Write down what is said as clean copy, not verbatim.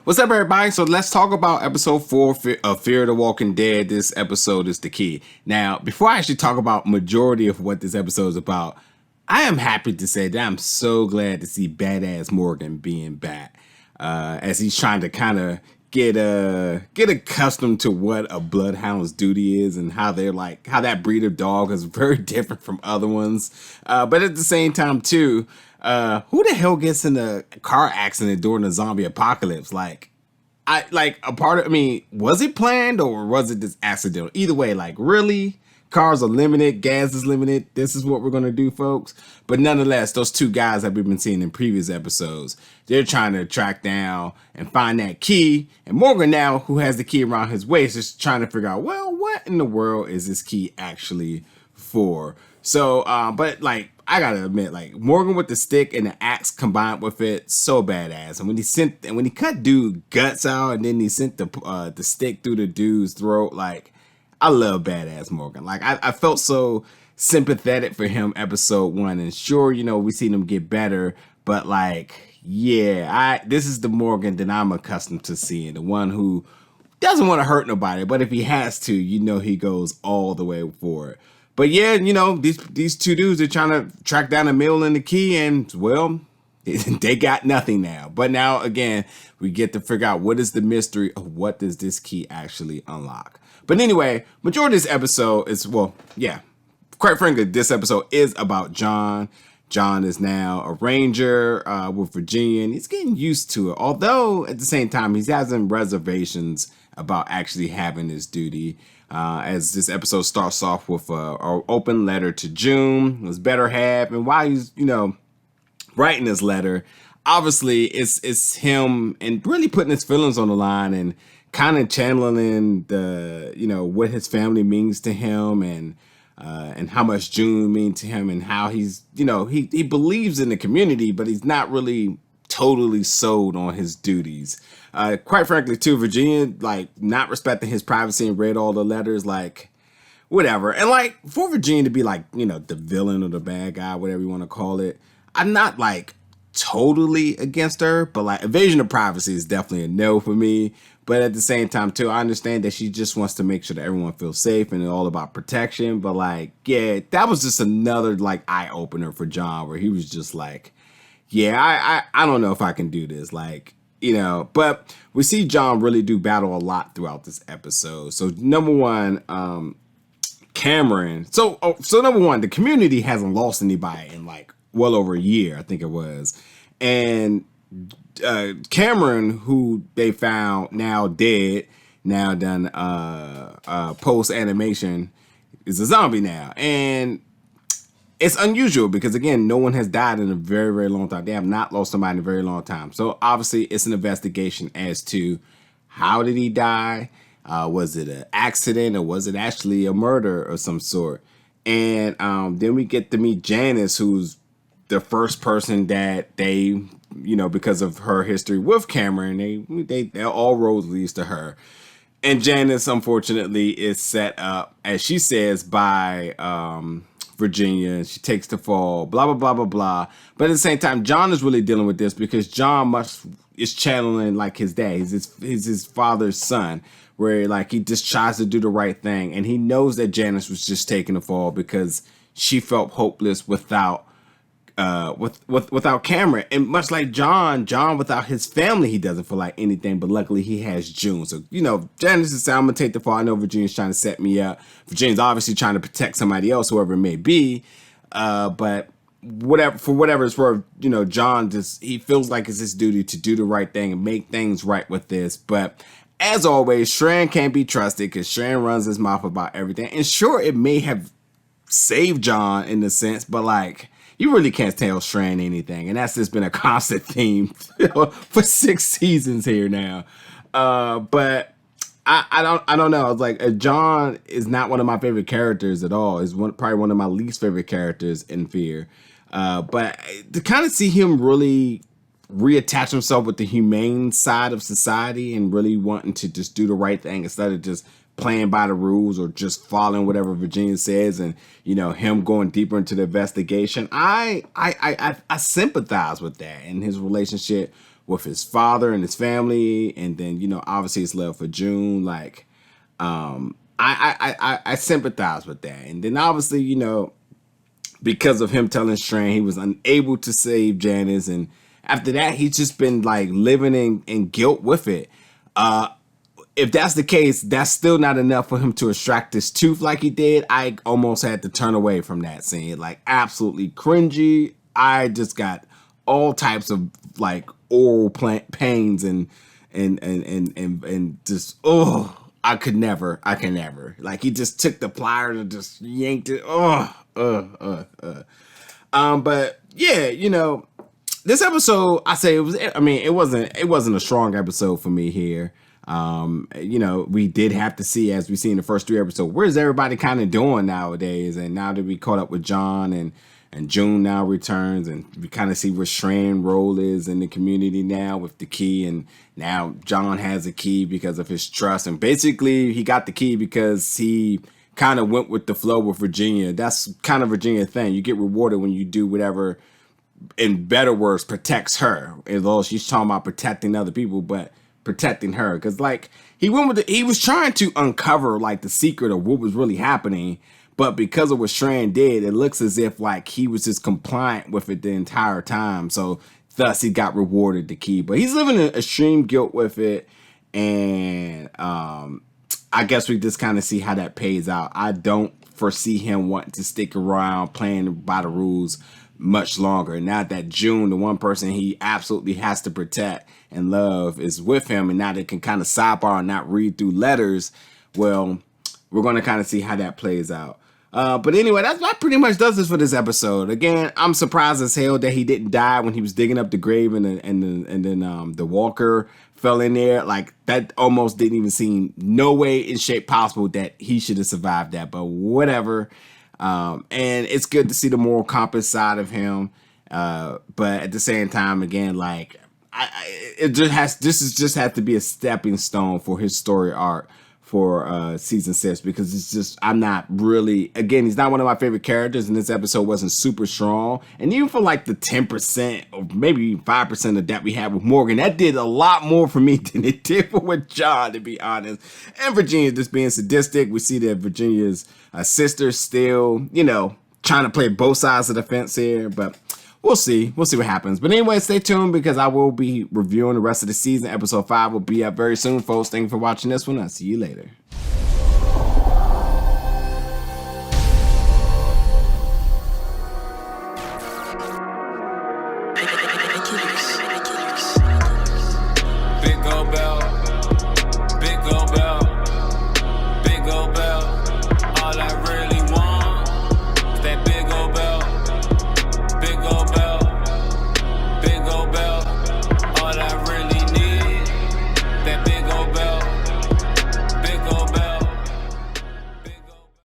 What's up, everybody? So let's talk about episode 4 of Fear of the Walking Dead. This episode is the key. Now, before I actually talk about majority of what this episode is about, I am happy to say that I'm so glad to see Badass Morgan being back, as he's trying to kind of get accustomed to what a bloodhound's duty is and how how that breed of dog is very different from other ones. But at the same time, too. Who the hell gets in a car accident during the zombie apocalypse? Was it planned or was it just accidental? Either way, really, cars are limited, gas is limited. This is what we're gonna do, folks. But nonetheless, those two guys that we've been seeing in previous episodes, they're trying to track down and find that key. And Morgan now, who has the key around his waist, is trying to figure out, well, what in the world is this key actually for? So, I gotta admit, Morgan with the stick and the axe combined with it, so badass. And when he cut dude guts out, and then he sent the stick through the dude's throat, I love badass Morgan. I felt so sympathetic for him episode 1, and sure, we seen him get better, but this is the Morgan that I'm accustomed to seeing, the one who doesn't want to hurt nobody, but if he has to, he goes all the way for it. But yeah, these two dudes are trying to track down a mill and the key, and well, they got nothing now. But now again, we get to figure out what is the mystery of what does this key actually unlock. But anyway, majority of this episode is, quite frankly, this episode is about John. John is now a ranger with Virginia, and he's getting used to it. Although at the same time, he's having reservations about actually having his duty. As this episode starts off with an open letter to June, his better half, and while he's writing this letter, obviously it's him and really putting his feelings on the line and kind of channeling the what his family means to him and how much June means to him and how he's he believes in the community, but he's not really totally sold on his duties. Quite frankly, too, Virginia, not respecting his privacy and read all the letters, whatever. And for Virginia to be the villain or the bad guy, whatever you want to call it, I'm not totally against her, but invasion of privacy is definitely a no for me. But at the same time, too, I understand that she just wants to make sure that everyone feels safe and it's all about protection. But that was just another eye opener for John, where he was just I don't know if I can do this. But we see John really do battle a lot throughout this episode. So number one, Cameron. So number one, the community hasn't lost anybody in well over a year, I think it was. And Cameron, who they found now dead, now done post animation, is a zombie now. And it's unusual because, again, no one has died in a very, very long time. They have not lost somebody in a very long time. So, obviously, it's an investigation as to how did he die? Was it an accident or was it actually a murder of some sort? And then we get to meet Janice, who's the first person that they, because of her history with Cameron, they all roads leads to her. And Janice, unfortunately, is set up, as she says, by Virginia. She takes the fall, blah, blah, blah, blah, blah. But at the same time, John is really dealing with this because John is channeling his dad. He's his father's son, where he just tries to do the right thing. And he knows that Janice was just taking the fall because she felt hopeless without Cameron. And much like John without his family, he doesn't feel like anything, but luckily he has June. So, Janice is saying, I'm gonna take the fall. I know Virginia's trying to set me up. Virginia's obviously trying to protect somebody else, whoever it may be. But whatever it's worth, John he feels like it's his duty to do the right thing and make things right with this. But as always, Shran can't be trusted because Shran runs his mouth about everything. And sure, it may have saved John in a sense, but you really can't tell Shran anything, and that's just been a constant theme for 6 seasons here now. But I don't know. John is not one of my favorite characters at all. He's probably one of my least favorite characters in Fear. But to kind of see him really reattach himself with the humane side of society and really wanting to just do the right thing instead of just playing by the rules or just following whatever Virginia says, and him going deeper into the investigation. I sympathize with that and his relationship with his father and his family, and then, you know, obviously his love for June. Like, I sympathize with that. And then obviously, you know, because of him telling Strand he was unable to save Janice, and after that he's just been like living in guilt with it. If that's the case, that's still not enough for him to extract his tooth like he did. I almost had to turn away from that scene. Like, absolutely cringy. I just got all types of like oral pains and just, oh, I can never. Like, he just took the pliers and just yanked it. But yeah, you know, this episode, it wasn't a strong episode for me here. You know, we did have to see, as we see in the first 3 episodes, where's everybody kind of doing nowadays? And now that we caught up with John and June now returns, and we kind of see where Strand's role is in the community now with the key. And now John has a key because of his trust. And basically he got the key because he kind of went with the flow with Virginia. That's kind of Virginia thing. You get rewarded when you do whatever, in better words, protects her. Although she's talking about protecting other people, but protecting her, because like he was trying to uncover like the secret of what was really happening, but because of what Strand did, it looks as if like he was just compliant with it the entire time. So thus he got rewarded the key, but he's living in extreme guilt with it. And I guess we just kind of see how that pays out. I don't foresee him wanting to stick around playing by the rules much longer. Now that June, the one person he absolutely has to protect and love, is with him, and now they can kind of sidebar and not read through letters. Well, we're going to kind of see how that plays out. But anyway, that pretty much does this for this episode. Again, I'm surprised as hell that he didn't die when he was digging up the grave, and then the walker fell in there. Like, that almost didn't even seem no way in shape possible that he should have survived that. But whatever. And it's good to see the moral compass side of him. But at the same time, again, like, this just has to be a stepping stone for his story arc for season 6, because it's just, I'm not really, again, he's not one of my favorite characters, and this episode wasn't super strong. And even for like the 10% or maybe 5% of that we had with Morgan, that did a lot more for me than it did with John, to be honest. And Virginia just being sadistic. We see that Virginia's sister still, you know, trying to play both sides of the fence here, but we'll see what happens. But anyway, stay tuned, because I will be reviewing the rest of the season. Episode 5 will be up very soon, folks. Thank you for watching this one. I'll see you later. Big gold bell.